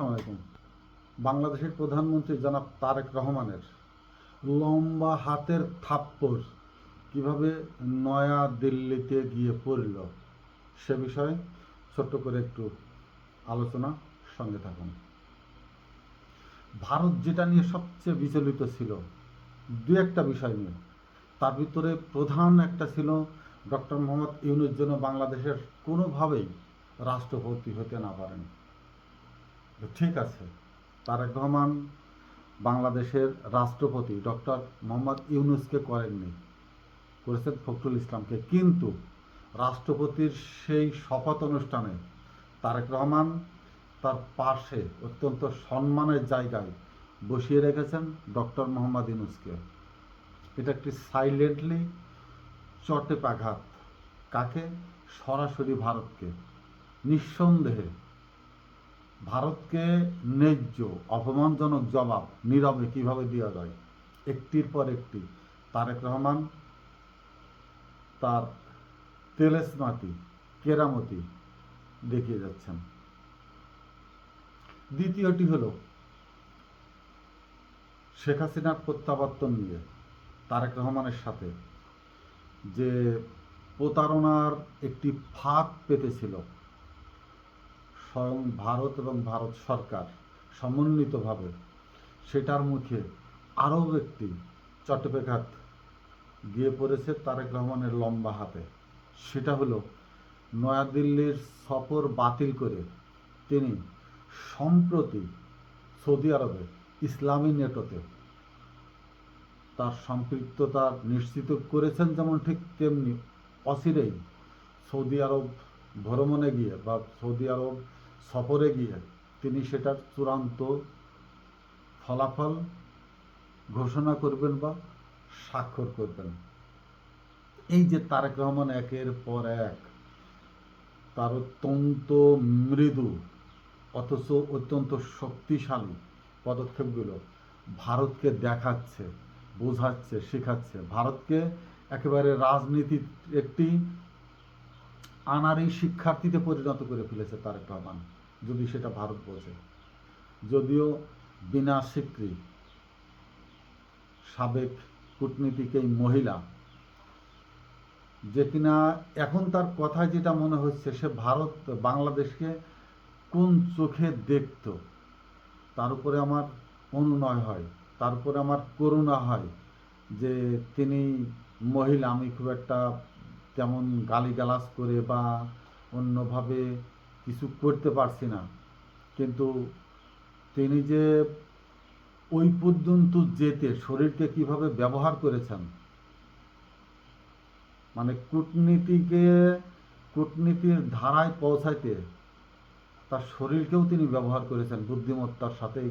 আসসালামু আলাইকুম। বাংলাদেশের প্রধানমন্ত্রী জনাব তারেক রহমানের লম্বা হাতের থাপ্পড় কিভাবে নয়া দিল্লিতে গিয়ে পড়ল সে বিষয়ে ছোট্ট করে একটু আলোচনা, সঙ্গে থাকুন। ভারত যেটা নিয়ে সবচেয়ে বিচলিত ছিল দু একটা বিষয় নিয়ে, তার ভিতরে প্রধান একটা ছিল ডক্টর মোহাম্মদ ইউনূস যেন বাংলাদেশের কোনোভাবেই রাষ্ট্রপতি হতে না পারেন। ঠিক আছে, তারেক রহমান বাংলাদেশের রাষ্ট্রপতি ডক্টর মোহাম্মদ ইউনূসকে করেননি, করেছেন ফখরুল ইসলামকে। কিন্তু রাষ্ট্রপতির সেই শপথ অনুষ্ঠানে তারেক রহমান তার পাশে অত্যন্ত সম্মানের জায়গায় বসিয়ে রেখেছেন ডক্টর মোহাম্মদ ইউনূসকে। এটা একটি সাইলেন্টলি চটেপাঘাত। কাকে? সরাসরি ভারতকে। নিঃসন্দেহে ভারতকে ন্যায্য অপমানজনক জবাব নীরবে কিভাবে দেওয়া যায় একটির পর একটি তারেক রহমান তার তেলেসমাতি কেরামতি দেখিয়ে যাচ্ছেন। দ্বিতীয়টি হল শেখ হাসিনার প্রত্যাবর্তন নিয়ে তারেক রহমানের সাথে যে প্রতারণার একটি ফাঁদ পেতেছিল স্বয়ং ভারত এবং ভারত সরকার সমন্বিতভাবে, সেটার মুখে আরও একটি চট্টপেঘাত গিয়ে পড়েছে তারেক রহমানের লম্বা হাতে। সেটা হলো নয়াদিল্লির সফর বাতিল করে তিনি সম্প্রতি সৌদি আরবে ইসলামী নেটোতে তার সম্পৃক্ততা নিশ্চিত করেছেন, যেমন ঠিক তেমনি অচিরেই সৌদি আরব ভ্রমণে গিয়ে বা সৌদি আরব সফরে গিয়ে তিনি সেটার চূড়ান্ত ফলাফল ঘোষণা করবেন বা স্বাক্ষর করবেন। এই যে তারেক রহমান একের পর এক তার অত্যন্ত মৃদু অথচ অত্যন্ত শক্তিশালী পদক্ষেপগুলো ভারতকে দেখাচ্ছে, বোঝাচ্ছে, শেখাচ্ছে, ভারতকে একেবারে রাজনীতির একটি আনাড়ি শিক্ষার্থীতে পরিণত করে ফেলেছে তারেক রহমান, যদি সেটা ভারত বোঝে। যদিও বিনা স্বীকৃতি সাবেক কূটনীতিক এই মহিলা, যে কিনা এখন তার কথায় যেটা মনে হচ্ছে সে ভারত বাংলাদেশকে কোন চোখে দেখত, তার উপরে আমার অনুনয় হয়, তার উপরে আমার করুণা হয় যে তিনি মহিলা, আমি খুব একটা তেমন গালিগালাজ করে বা অন্যভাবে কিছু করতে পারছি না, কিন্তু তিনি যে ওই পর্যন্ত যেতে শরীরকে কিভাবে ব্যবহার করেছেন, মানে কূটনীতির ধারায় পৌঁছাইতে তার শরীরকেও তিনি ব্যবহার করেছেন বুদ্ধিমত্তার সাথে।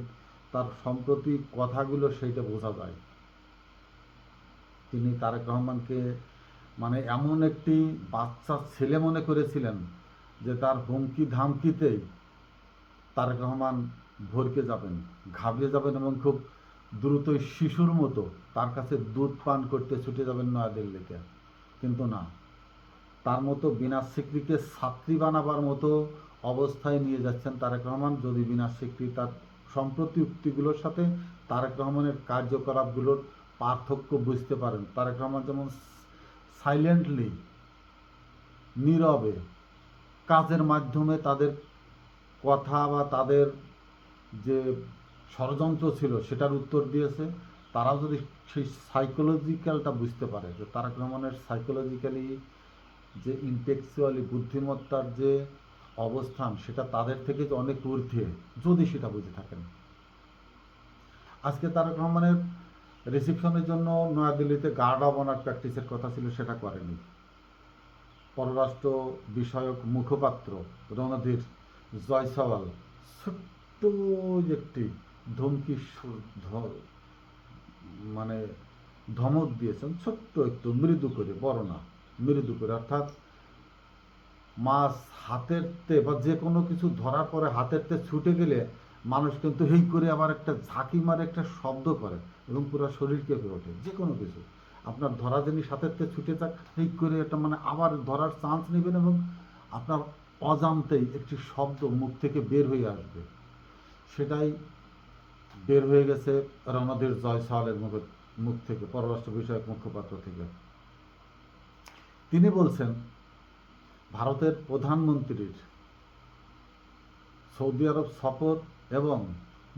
তার সম্প্রতি কথাগুলো সেইটা বোঝা যায়। তিনি তারেক রহমানকে মানে এমন একটি বাচ্চা ছেলে মনে করেছিলেন যে তার হুমকি ধামকিতেই তারেক রহমান ভরকে যাবেন, ঘাবড়ে যাবেন এবং খুব দ্রুতই শিশুর মতো তার কাছে দুধ পান করতে ছুটে যাবেন নয়াদিল্লিতে। কিন্তু না, তার মতো বিনা স্বীকৃতিকে ছাত্রী বানাবার মতো অবস্থায় নিয়ে যাচ্ছেন তারেক রহমান। যদি বিনা স্বীকৃতি তার সম্প্রতি উক্তিগুলোর সাথে তারেক রহমানের কার্যকলাপগুলোর পার্থক্য বুঝতে পারেন, তারেক রহমান যেমন সাইলেন্টলি নীরবে কাজের মাধ্যমে তাদের কথা বা তাদের যে ষড়যন্ত্র ছিল সেটার উত্তর দিয়েছে, তারাও যদি সেই সাইকোলজিক্যালটা বুঝতে পারে যে তারেক রহমানের সাইকোলজিক্যালি যে ইন্টেলেকচুয়ালি বুদ্ধিমত্তার যে অবস্থান সেটা তাদের থেকে যে অনেক ঊর্ধ্বে, যদি সেটা বুঝে থাকেন। আজকে তারেক রহমানের রিসেপশনের জন্য নয়াদিল্লিতে গার্ড অব অনার প্র্যাকটিসের কথা ছিল, সেটা করেনি। পররাষ্ট্র বিষয়ক মুখপাত্র রণধীর জয়সওয়াল ছোট্ট একটি ধমকি মানে ধমক দিয়েছেন, ছোট্ট একটু মৃদু করে, বড় না, মৃদু করে। অর্থাৎ মাছ হাতের তে বা যে কোনো কিছু ধরার পরে হাতের তে ছুটে গেলে মানুষ কিন্তু হেই করে আবার একটা ঝাঁকি মারে, একটা শব্দ করে এবং পুরো শরীর কেঁপে ওঠে। যে কোনো কিছু আপনার ধরা জিনিস হাতের তে ছুটে যাক, হেই করে একটা মানে আবার ধরার চান্স নেবেন এবং আপনার অজান্তেই একটি শব্দ মুখ থেকে বের হয়ে আসবে। সেটাই বের হয়ে গেছে রণধীর জয়সওয়ালের মুখ থেকে, পররাষ্ট্র বিষয়ক মুখপাত্র থেকে। তিনি বলছেন ভারতের প্রধানমন্ত্রীর সৌদি আরব সফর এবং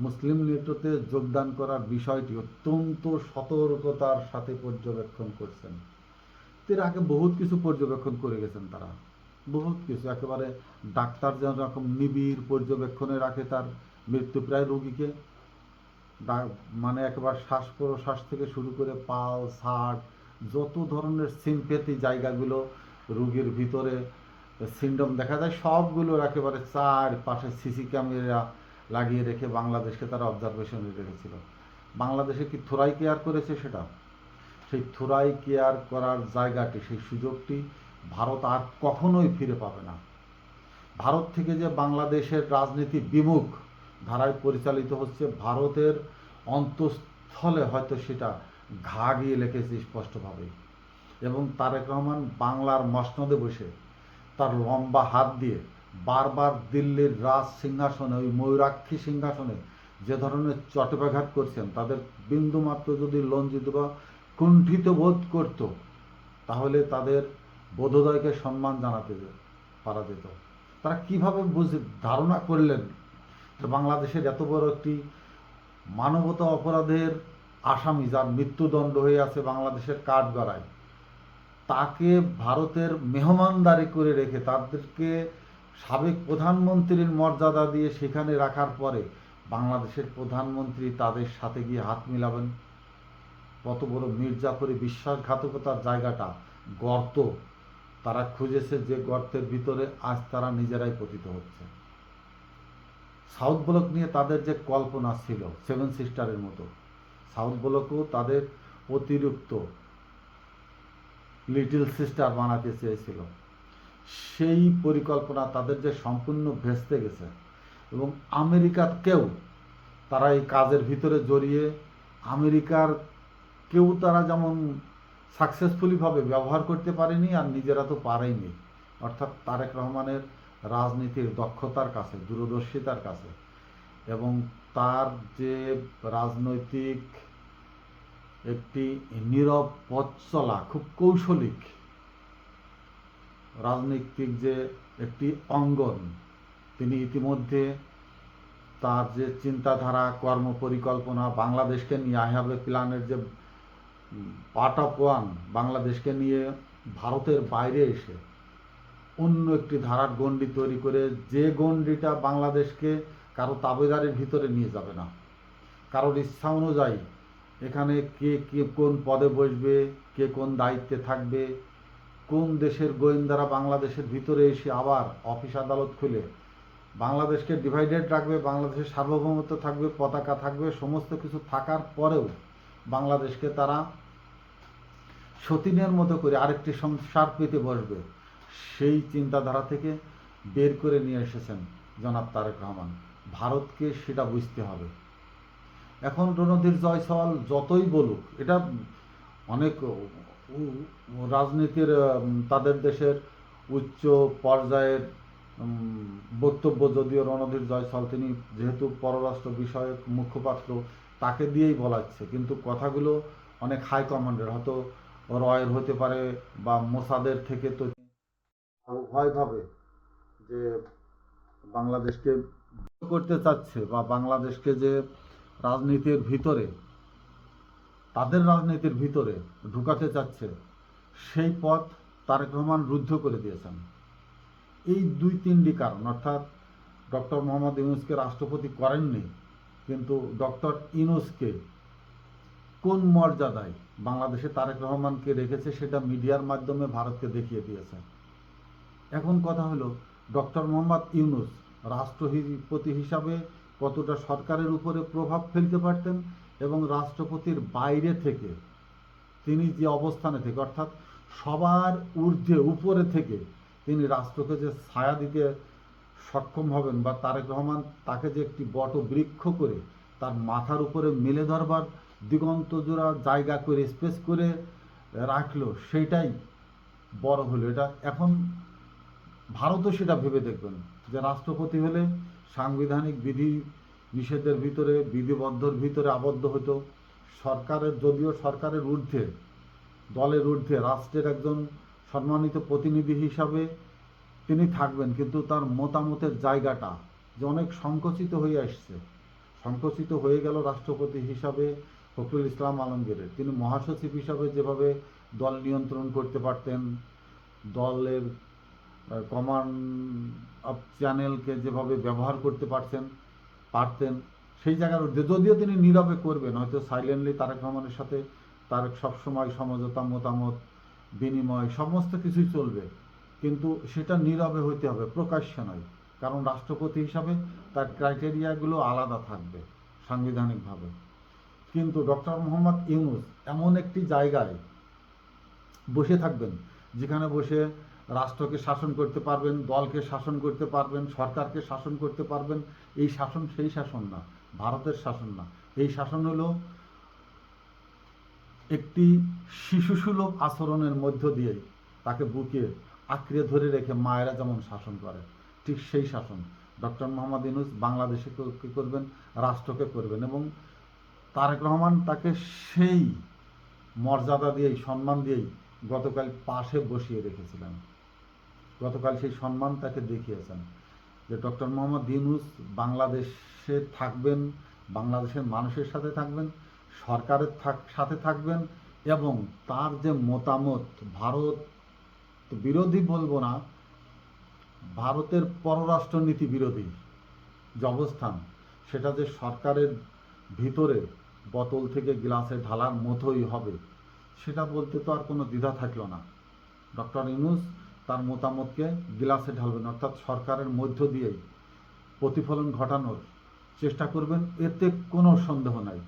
মুসলিম নেটোতে যোগদান করার বিষয়টি অত্যন্ত সতর্কতার সাথে পর্যবেক্ষণ করছেন। এর আগে বহুত কিছু পর্যবেক্ষণ করে গেছেন তারা, বহুত কিছু, একেবারে ডাক্তার যেরকম নিবিড় পর্যবেক্ষণে রাখে তার মৃত্যুপ্রায় রোগীকে, মানে একেবারে শ্বাস প্রশ্বাস থেকে শুরু করে পালস, হার্ট, যত ধরনের সিম্পেথি জায়গাগুলো রোগীর ভিতরে সিন্ড্রোম দেখা যায়, সবগুলোর একেবারে চারপাশে সিসি ক্যামেরা লাগিয়ে রেখে বাংলাদেশকে তারা অবজারভেশনে রেখেছিল। বাংলাদেশে কি থোরাই কেয়ার করেছে সেটা? সেই থোরাই কেয়ার করার জায়গাটি, সেই সুযোগটি ভারত আর কখনোই ফিরে পাবে না। ভারত থেকে যে বাংলাদেশের রাজনীতি বিমুখ ধারায় পরিচালিত হচ্ছে, ভারতের অন্তঃস্থলে হয়তো সেটা ঘা গিয়ে লেগেছে স্পষ্টভাবে। এবং তারেক রহমান বাংলার মসনদে বসে তার লম্বা হাত দিয়ে বারবার দিল্লির রাজ সিংহাসনে, ওই ময়ূরাক্ষী সিংহাসনে যে ধরনের চট্টব্যাঘাত করছেন, তাদের বিন্দুমাত্র যদি লজ্জিত বা কুণ্ঠিত বোধ করত, তাহলে তাদের বোধোদয়কে সম্মান জানাতে পারা যেত। তারা কীভাবে ধারণা করলেন যে বাংলাদেশের এত বড় একটি মানবতা অপরাধের আসামি, যার মৃত্যুদণ্ড হয়ে আছে বাংলাদেশের কাঠগড়ায়, তাকে ভারতের মেহমানদারি করে রেখে তাদেরকে সাবেক প্রধানমন্ত্রীর মর্যাদা দিয়ে সেখানে রাখার পরে বাংলাদেশের প্রধানমন্ত্রী তাদের সাথে গিয়ে হাত মিলাবেন? কত বড় মির্জাফরি বিশ্বাসঘাতকতার জায়গাটা, গর্ত তারা খুঁজেছে, যে গর্তের ভিতরে আজ তারা নিজেরাই পতিত হচ্ছে। সাউথ ব্লক নিয়ে তাদের যে কল্পনা ছিল সেভেন সিস্টারের মতো, সাউথ ব্লকও তাদের অতিরিক্ত লিটল সিস্টার বানাতে চেয়েছিল, সেই পরিকল্পনা তাদের যে সম্পূর্ণ ভেস্তে গেছে। এবং আমেরিকাকেও তারা এই কাজের ভিতরে জড়িয়ে, আমেরিকার কেউ তারা যেমন সাকসেসফুলিভাবে ব্যবহার করতে পারেনি, আর নিজেরা তো পারেনি। অর্থাৎ তারেক রহমানের রাজনীতির দক্ষতার কাছে, দূরদর্শিতার কাছে, এবং তার যে রাজনৈতিক একটি নীরব পথ চলা, খুব কৌশলিক রাজনৈতিক যে একটি অঙ্গন, তিনি ইতিমধ্যে তার যে চিন্তাধারা, কর্ম পরিকল্পনা, বাংলাদেশকে নিয়ে আই হ্যাভ এ প্ল্যানের যে পার্ট অফ ওয়ান, বাংলাদেশকে নিয়ে ভারতের বাইরে এসে অন্য একটি ধারার গণ্ডি তৈরি করে, যে গণ্ডিটা বাংলাদেশকে কারো তাবেদারির ভিতরে নিয়ে যাবে না, কারোর ইচ্ছা অনুযায়ী এখানে কে কে কোন পদে বসবে, কে কোন দায়িত্বে থাকবে, কোন দেশের গোয়েন্দারা বাংলাদেশের ভিতরে এসে আবার অফিস আদালত খুলে বাংলাদেশকে ডিভাইডেড রাখবে, বাংলাদেশের সার্বভৌমত্ব থাকবে, পতাকা থাকবে, সমস্ত কিছু থাকার পরেও বাংলাদেশকে তারা সতীনের মতো করে আরেকটি সংসার পেতে বসবে, সেই চিন্তাধারা থেকে বের করে নিয়ে এসেছেন জনাব তারেক রহমান। ভারতকে সেটা বুঝতে হবে। এখন রণধীর জয়সওয়াল যতই বলুক, এটা অনেক রাজনীতির তাদের দেশের উচ্চ পর্যায়ের বক্তব্য, যদিও রণধীর জয়সওয়াল তিনি যেহেতু পররাষ্ট্র বিষয়ক মুখপাত্র, তাকে দিয়েই বলাচ্ছে, কিন্তু কথাগুলো অনেক হাই কমান্ডের, হয়তো রয়ের হতে পারে বা মোসাদের থেকে, তো ভয়ভাবে যে বাংলাদেশকে করতে চাচ্ছে বা বাংলাদেশকে যে রাজনীতির ভিতরে, তাদের রাজনীতির ভিতরে ঢুকাতে চাচ্ছে, সেই পথ তারেক রহমান রুদ্ধ করে দিয়েছেন। এই দুই তিনটি কারণ, অর্থাৎ ডক্টর মোহাম্মদ ইউনূসকে রাষ্ট্রপতি করেননি, কিন্তু ডক্টর ইউনূসকে কোন মর্যাদায় বাংলাদেশে তারেক রহমানকে রেখেছে সেটা মিডিয়ার মাধ্যমে ভারতকে দেখিয়ে দিয়েছে। এখন কথা হলো, ডক্টর মোহাম্মদ ইউনূস রাষ্ট্রপতি হিসাবে কতটা সরকারের উপরে প্রভাব ফেলতে পারতেন, এবং রাষ্ট্রপতির বাইরে থেকে তিনি যে অবস্থানে থেকে, অর্থাৎ সবার ঊর্ধ্বে উপরে থেকে তিনি রাষ্ট্রকে যে ছায়া দিতে সক্ষম হবেন, বা তারেক রহমান তাকে যে একটি বটবৃক্ষ করে তার মাথার উপরে মেলে ধরবার দিগন্ত জোড়া জায়গা করে স্পেস করে রাখলো, সেইটাই বড় হলো। এটা এখন ভারতও সেটা ভেবে দেখবেন যে রাষ্ট্রপতি হলে সাংবিধানিক বিধি নিষেধের ভিতরে, বিধিবদ্ধর ভিতরে আবদ্ধ হতো। যদিও সরকারের ঊর্ধ্বে, দলের ঊর্ধ্বে, রাষ্ট্রের একজন সম্মানিত প্রতিনিধি হিসাবে তিনি থাকবেন, কিন্তু তার মতামতের জায়গাটা যে অনেক সংকুচিত হয়ে আসছে, সংকুচিত হয়ে গেল রাষ্ট্রপতি হিসাবে ফখরুল ইসলাম আলমগীরের। তিনি মহাসচিব হিসাবে যেভাবে দল নিয়ন্ত্রণ করতে পারতেন, দলের কমান্ড অফ চ্যানেলকে যেভাবে ব্যবহার করতে পারতেন, সেই জায়গার ঊর্ধ্বে, যদিও তিনি নীরবে করবেন, হয়তো সাইলেন্টলি তারেক রহমানের সাথে তার সবসময় সমঝোতা, মতামত বিনিময় সমস্ত কিছুই চলবে, কিন্তু সেটা নীরবে হইতে হবে, প্রকাশ্যে নয়। কারণ রাষ্ট্রপতি হিসাবে তার ক্রাইটেরিয়াগুলো আলাদা থাকবে সাংবিধানিকভাবে। কিন্তু ডক্টর মোহাম্মদ ইউনূস এমন একটি জায়গায় বসে থাকবেন যেখানে বসে রাষ্ট্রকে শাসন করতে পারবেন, দলকে শাসন করতে পারবেন, সরকারকে শাসন করতে পারবেন। এই শাসন সেই শাসন না, ভারতের শাসন না। এই শাসন হলো একটি শিশুসুলভ আচরণের মধ্য দিয়েই তাকে বুকে আঁকড়ে ধরে রেখে মায়েরা যেমন শাসন করে, ঠিক সেই শাসন ডক্টর মোহাম্মদ ইউনূস বাংলাদেশে করবেন, রাষ্ট্রকে করবেন। এবং তারেক রহমান তাকে সেই মর্যাদা দিয়েই, সম্মান দিয়েই গতকাল পাশে বসিয়ে রেখেছিলেন। গতকাল সেই সম্মান তাকে দেখিয়েছেন যে ডক্টর মোহাম্মদ ইউনূস বাংলাদেশে থাকবেন, বাংলাদেশের মানুষের সাথে থাকবেন, সরকারের সাথে থাকবেন, এবং তার যে মতামত, ভারত বিরোধী বলবো না, ভারতের পররাষ্ট্রনীতি বিরোধী যে অবস্থান, সেটা যে সরকারের ভিতরে বোতল থেকে গ্লাসে ঢালার মতোই হবে, সেটা বলতে তো আর কোনো দ্বিধা থাকলো না। ডক্টর ইউনূস তার মতামতকে গ্লাসে ঢালবেন, অর্থাৎ সরকারের মধ্য দিয়েই প্রতিফলন ঘটানোর চেষ্টা করবেন, এতে কোনো সন্দেহ নাই।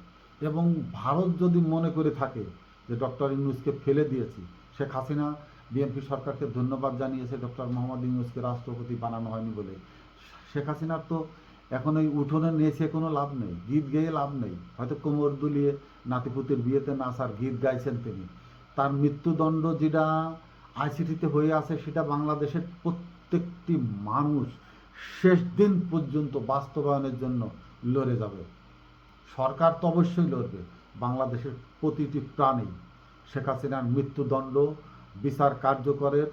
এবং ভারত যদি মনে করে থাকে যে ডক্টর ইউনূসকে ফেলে দিয়েছি, শেখ হাসিনা বিএনপি সরকারকে ধন্যবাদ জানিয়েছে ডক্টর মোহাম্মদ ইউনূসকে রাষ্ট্রপতি বানানো হয়নি বলে। শেখ হাসিনার তো এখন ওই উঠোনে নেচে কোনো লাভ নেই, গীত গেয়ে লাভ নেই। হয়তো কোমর দুলিয়ে নাতিপুতির বিয়েতে নাচার গীত গাইছেন তিনি। তার মৃত্যুদণ্ড যেটা আইসিটিতে হয়ে আছে, সেটা বাংলাদেশের প্রত্যেকটি মানুষ শেষ দিন পর্যন্ত বাস্তবায়নের জন্য লড়ে যাবে। সরকার তো অবশ্যই লড়বে, বাংলাদেশের প্রতিটি প্রাণী শেখ হাসিনার মৃত্যুদণ্ড বিচার কার্যকরের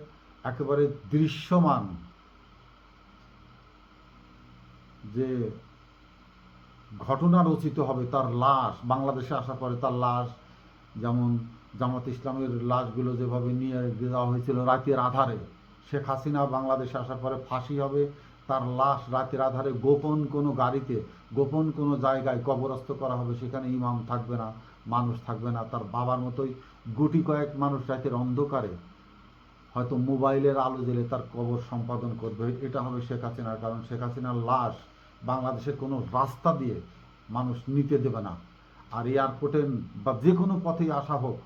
একেবারে দৃশ্যমান যে ঘটনা রচিত হবে, তার লাশ বাংলাদেশে আসার পরে, তার লাশ যেমন জামাত ইসলামের লাশগুলো যেভাবে নিয়ে যাওয়া হয়েছিল রাতের আধারে, শেখ হাসিনা বাংলাদেশে আসার পরে ফাঁসি হবে, তার লাশ রাতের আধারে গোপন কোনো গাড়িতে, গোপন কোনো জায়গায় কবরস্থ করা হবে। সেখানে ইমাম থাকবে না, মানুষ থাকবে না, তার বাবার মতোই গুটি কয়েক মানুষ রাতের অন্ধকারে হয়তো মোবাইলের আলো জ্বেলে তার কবর সম্পাদন করবে। এটা হবে শেখ হাসিনার। কারণ শেখ হাসিনার লাশ বাংলাদেশের কোনো রাস্তা দিয়ে মানুষ নিতে দেবে না। আর এয়ারপোর্টে বা যে কোনো পথেই আসা হোক,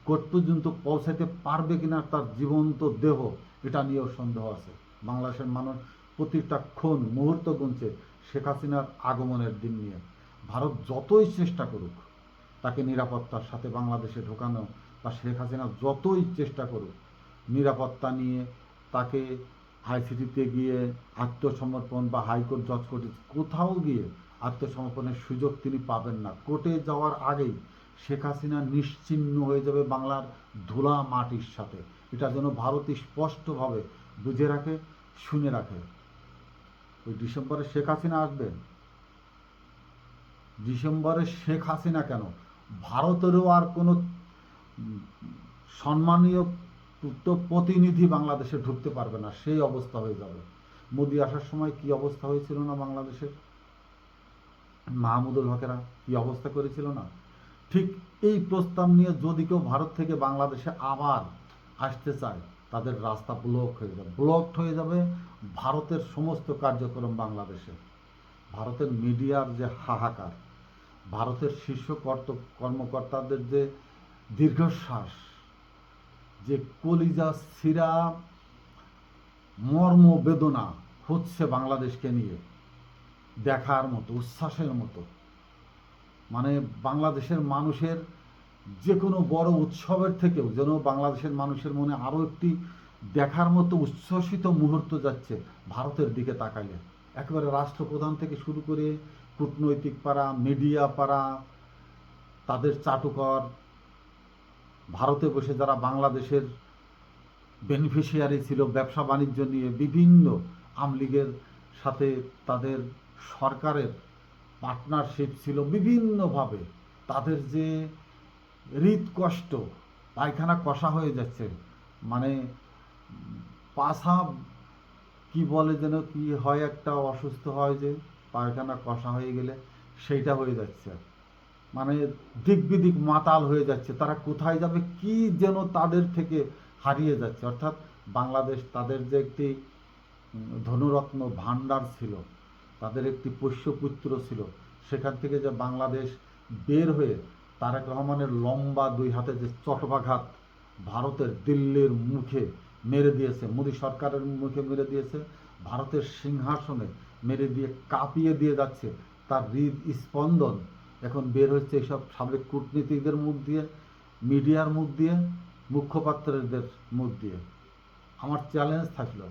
কোর্ট পর্যন্ত পৌঁছাতে পারবে কিনা তার জীবন্ত দেহ, এটা নিয়েও সন্দেহ আছে। বাংলাদেশের মানুষ প্রতিটা ক্ষণ মুহূর্ত গুনছে শেখ হাসিনার আগমনের দিন নিয়ে। ভারত যতই চেষ্টা করুক তাকে নিরাপত্তার সাথে বাংলাদেশে ঢোকানো, বা শেখ হাসিনা যতই চেষ্টা করুক নিরাপত্তা নিয়ে তাকে আইসিটিতে গিয়ে আত্মসমর্পণ, বা হাইকোর্ট জজ কোর্টে কোথাও গিয়ে আত্মসমর্পণের সুযোগ তিনি পাবেন না। কোর্টে যাওয়ার আগেই শেখ হাসিনা নিশ্চিহ্ন হয়ে যাবে বাংলার ধুলা মাটির সাথে। এটা যেন ভারত স্পষ্টভাবে বুঝে রাখে, শুনে রাখে। ওই ডিসেম্বরে শেখ হাসিনা আসবেন, ডিসেম্বরে শেখ হাসিনা কেন, ভারতেরও আর কোনো সম্মানীয় প্রতিনিধি বাংলাদেশে ঢুকতে পারবে না, সেই অবস্থা হয়ে যাবে। মোদি আসার সময় কি অবস্থা হয়েছিল না বাংলাদেশের, মাহমুদুল হকেরা কি অবস্থা করেছিল না। ঠিক এই প্রস্তাব নিয়ে যদি কেউ ভারত থেকে বাংলাদেশে আবার আসতে চায়, তাদের রাস্তা ব্লকড হয়ে যাবে ভারতের সমস্ত কার্যক্রম বাংলাদেশে। ভারতের মিডিয়ার যে হাহাকার, ভারতের শীর্ষ কর্মকর্তাদের যে দীর্ঘশ্বাস, যে কলিজা ছিঁড়া মর্ম বেদনা হচ্ছে বাংলাদেশকে নিয়ে, দেখার মতো, উচ্ছ্বাসের মতো। মানে বাংলাদেশের মানুষের যে কোনো বড় উৎসবের থেকেও যেন বাংলাদেশের মানুষের মনে আরও একটি দেখার মতো উচ্ছ্বসিত মুহূর্ত যাচ্ছে ভারতের দিকে তাকাইলে। একেবারে রাষ্ট্রপ্রধান থেকে শুরু করে কূটনৈতিক পাড়া, মিডিয়া পাড়া, তাদের চাটুকর, ভারতে বসে যারা বাংলাদেশের বেনিফিশিয়ারি ছিল ব্যবসা বাণিজ্য নিয়ে, বিভিন্ন আমলিগের সাথে তাদের সরকারের পার্টনারশিপ ছিল বিভিন্নভাবে, তাদের যে হৃদকষ্ট, পায়খানা কষা হয়ে যাচ্ছে, মানে পাছা কি বলে যেন, কি হয় একটা অসুস্থ হয় যে পায়খানা কষা হয়ে গেলে, সেইটা হয়ে যাচ্ছে, মানে দিক বিদিক মাতাল হয়ে যাচ্ছে, তারা কোথায় যাবে কি যেন তাদের থেকে হারিয়ে যাচ্ছে। অর্থাৎ বাংলাদেশ তাদের যে একটি ধনুরত্ন ভাণ্ডার ছিল, তাদের একটি পোষ্যপুত্র ছিল, সেখান থেকে যে বাংলাদেশ বের হয়ে তারেক রহমানের লম্বা দুই হাতে যে চটবাঘাত ভারতের দিল্লির মুখে মেরে দিয়েছে, মোদী সরকারের মুখে মেরে দিয়েছে, ভারতের সিংহাসনে মেরে দিয়ে কাঁপিয়ে দিয়ে যাচ্ছে, তার হৃদ স্পন্দন এখন বের হচ্ছে এইসব সাবেক কূটনীতিকদের মুখ দিয়ে, মিডিয়ার মুখ দিয়ে, মুখপাত্রদের মুখ দিয়ে। আমার চ্যালেঞ্জ থাকলো,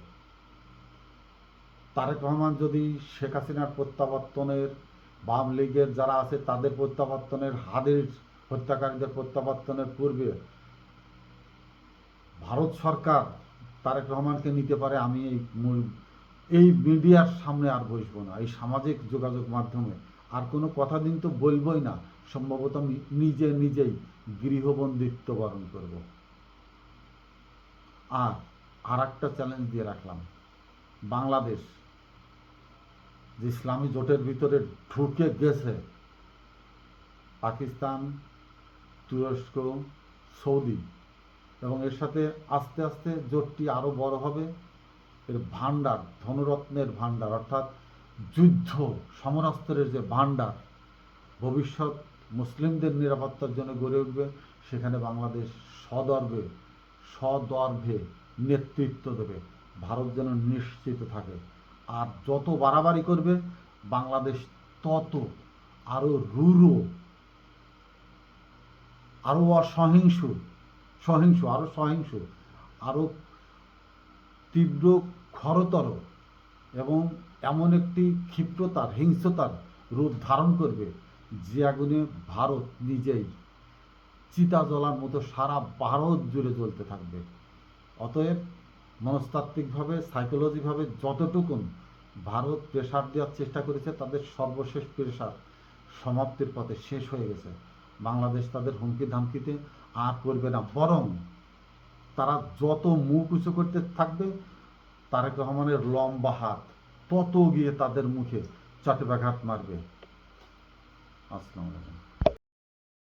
তারেক রহমান যদি শেখ হাসিনার প্রত্যাবর্তনের, বাম লীগের যারা আছে তাদের প্রত্যাবর্তনের, হাদির হত্যাকারীদের প্রত্যাবর্তনের পূর্বে ভারত সরকার তারেক রহমানকে নিতে পারে, আমি এই মিডিয়ার সামনে আর বসবো না, এই সামাজিক যোগাযোগ মাধ্যমে আর কোনো কথা দিন তো বলবই না, সম্ভবত আমি নিজেই গৃহবন্দিত্ব বরণ করব। আর একটা চ্যালেঞ্জ দিয়ে রাখলাম, বাংলাদেশ যে ইসলামী জোটের ভিতরে ঢুকে গেছে, পাকিস্তান, তুরস্ক, সৌদি, এবং এর সাথে আস্তে আস্তে জোটটি আরও বড় হবে, এর ভাণ্ডার, ধনরত্নের ভাণ্ডার, অর্থাৎ যুদ্ধ সমরাস্ত্রের যে ভাণ্ডার ভবিষ্যৎ মুসলিমদের নিরাপত্তার জন্য গড়ে উঠবে, সেখানে বাংলাদেশ সদর্ভে নেতৃত্ব দেবে, ভারত যেন নিশ্চিত থাকে। আর যত বাড়াবাড়ি করবে বাংলাদেশ তত আরও রূঢ়, আরও সহিংস, আরও তীব্র, খরতর এবং এমন একটি ক্ষিপ্রতার, হিংস্রতার রূপ ধারণ করবে যে আগুনে ভারত নিজেই চিতা জ্বলার মতো সারা ভারত জুড়ে জ্বলতে থাকবে। অতএব মনস্তাত্ত্বিকভাবে, সাইকোলজিভাবে যতটুকুন ভারত প্রেশার দেওয়ার চেষ্টা করেছে, তাদের সর্বশেষ প্রেশার সমাপ্তির পথে শেষ হয়ে গেছে। বাংলাদেশ তাদের হুমকি ধামকিতে আর করবে না, বরং তারা যত মুখ উঁচু করতে থাকবে, তারেক রহমানের লম্বা হাত তত গিয়ে তাদের মুখে চটবাঘাত মারবে। আসসালামু আলাইকুম।